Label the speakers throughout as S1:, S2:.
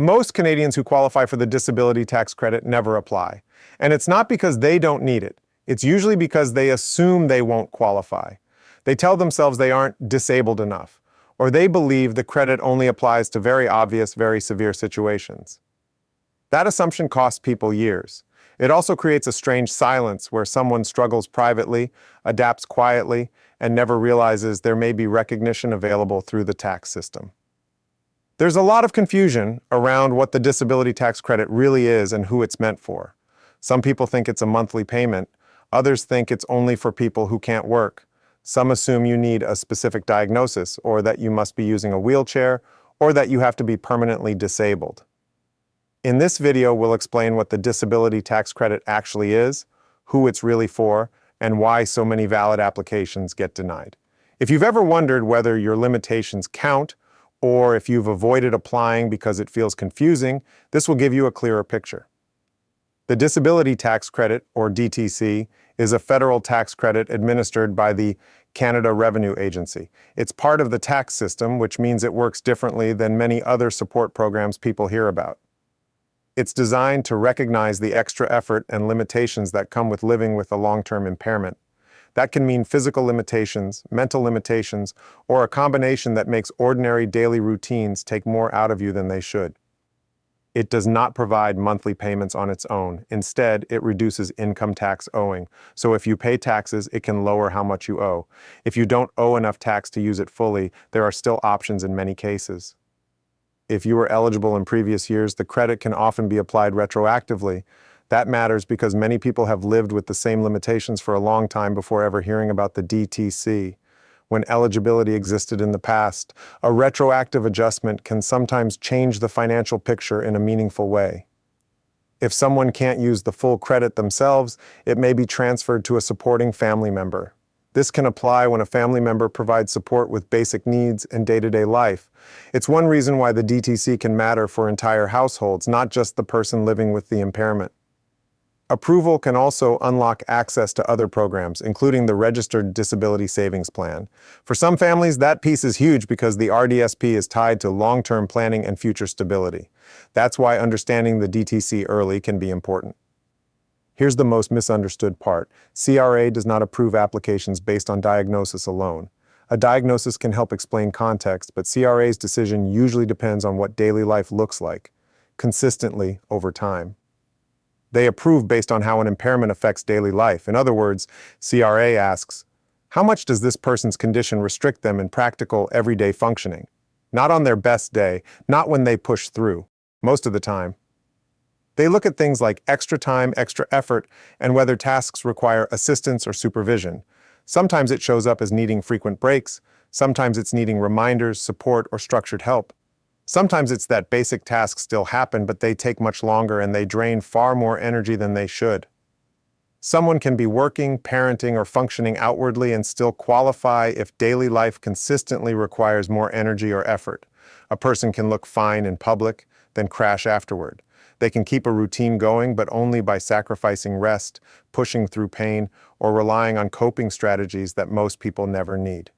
S1: Most Canadians who qualify for the disability tax credit never apply. And it's not because they don't need it. It's usually because they assume they won't qualify. They tell themselves they aren't disabled enough, or they believe the credit only applies to very obvious, very severe situations. That assumption costs people years. It also creates a strange silence where someone struggles privately, adapts quietly, and never realizes there may be recognition available through the tax system. There's a lot of confusion around what the disability tax credit really is and who it's meant for. Some people think it's a monthly payment. Others think it's only for people who can't work. Some assume you need a specific diagnosis, or that you must be using a wheelchair, or that you have to be permanently disabled. In this video, we'll explain what the disability tax credit actually is, who it's really for, and why so many valid applications get denied. If you've ever wondered whether your limitations count, or if you've avoided applying because it feels confusing, this will give you a clearer picture. The Disability Tax Credit, or DTC, is a federal tax credit administered by the Canada Revenue Agency. It's part of the tax system, which means it works differently than many other support programs people hear about. It's designed to recognize the extra effort and limitations that come with living with a long-term impairment. That can mean physical limitations, mental limitations, or a combination that makes ordinary daily routines take more out of you than they should. It does not provide monthly payments on its own. Instead, it reduces income tax owing. So if you pay taxes, it can lower how much you owe. If you don't owe enough tax to use it fully, there are still options in many cases. If you were eligible in previous years, the credit can often be applied retroactively. That matters because many people have lived with the same limitations for a long time before ever hearing about the DTC. When eligibility existed in the past, a retroactive adjustment can sometimes change the financial picture in a meaningful way. If someone can't use the full credit themselves, it may be transferred to a supporting family member. This can apply when a family member provides support with basic needs and day-to-day life. It's one reason why the DTC can matter for entire households, not just the person living with the impairment. Approval can also unlock access to other programs, including the Registered Disability Savings Plan. For some families, that piece is huge because the RDSP is tied to long-term planning and future stability. That's why understanding the DTC early can be important. Here's the most misunderstood part. CRA does not approve applications based on diagnosis alone. A diagnosis can help explain context, but CRA's decision usually depends on what daily life looks like, consistently over time. They approve based on how an impairment affects daily life. In other words, CRA asks, how much does this person's condition restrict them in practical, everyday functioning? Not on their best day, not when they push through, most of the time. They look at things like extra time, extra effort, and whether tasks require assistance or supervision. Sometimes it shows up as needing frequent breaks. Sometimes it's needing reminders, support, or structured help. Sometimes it's that basic tasks still happen, but they take much longer and they drain far more energy than they should. Someone can be working, parenting, or functioning outwardly and still qualify if daily life consistently requires more energy or effort. A person can look fine in public, then crash afterward. They can keep a routine going, but only by sacrificing rest, pushing through pain, or relying on coping strategies that most people never need.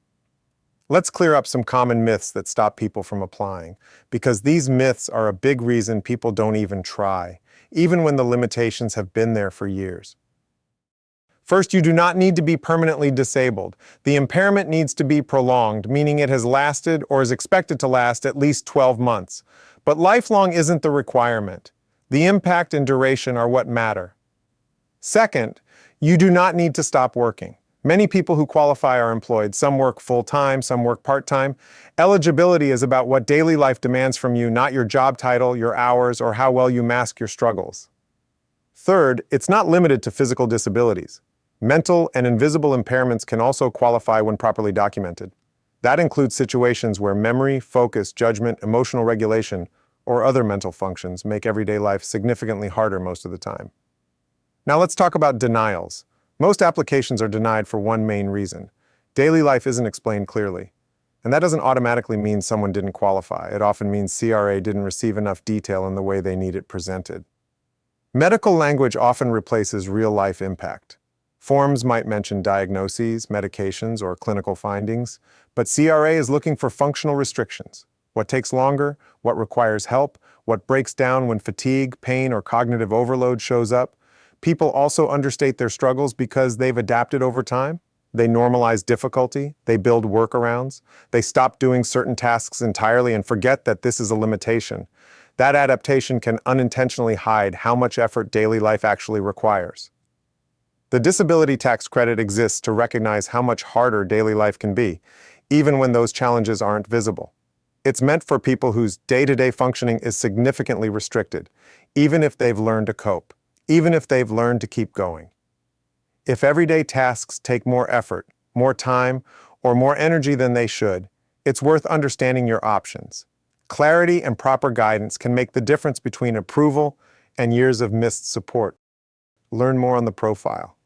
S1: Let's clear up some common myths that stop people from applying, because these myths are a big reason people don't even try, even when the limitations have been there for years. First, you do not need to be permanently disabled. The impairment needs to be prolonged, meaning it has lasted or is expected to last at least 12 months. But lifelong isn't the requirement. The impact and duration are what matter. Second, you do not need to stop working. Many people who qualify are employed. Some work full-time, some work part-time. Eligibility is about what daily life demands from you, not your job title, your hours, or how well you mask your struggles. Third, it's not limited to physical disabilities. Mental and invisible impairments can also qualify when properly documented. That includes situations where memory, focus, judgment, emotional regulation, or other mental functions make everyday life significantly harder most of the time. Now let's talk about denials. Most applications are denied for one main reason. Daily life isn't explained clearly. And that doesn't automatically mean someone didn't qualify. It often means CRA didn't receive enough detail in the way they need it presented. Medical language often replaces real-life impact. Forms might mention diagnoses, medications, or clinical findings, but CRA is looking for functional restrictions. What takes longer, what requires help, what breaks down when fatigue, pain, or cognitive overload shows up. People also understate their struggles because they've adapted over time. They normalize difficulty, they build workarounds, they stop doing certain tasks entirely and forget that this is a limitation. That adaptation can unintentionally hide how much effort daily life actually requires. The disability tax credit exists to recognize how much harder daily life can be, even when those challenges aren't visible. It's meant for people whose day-to-day functioning is significantly restricted, even if they've learned to cope, even if they've learned to keep going. If everyday tasks take more effort, more time, or more energy than they should, it's worth understanding your options. Clarity and proper guidance can make the difference between approval and years of missed support. Learn more on the profile.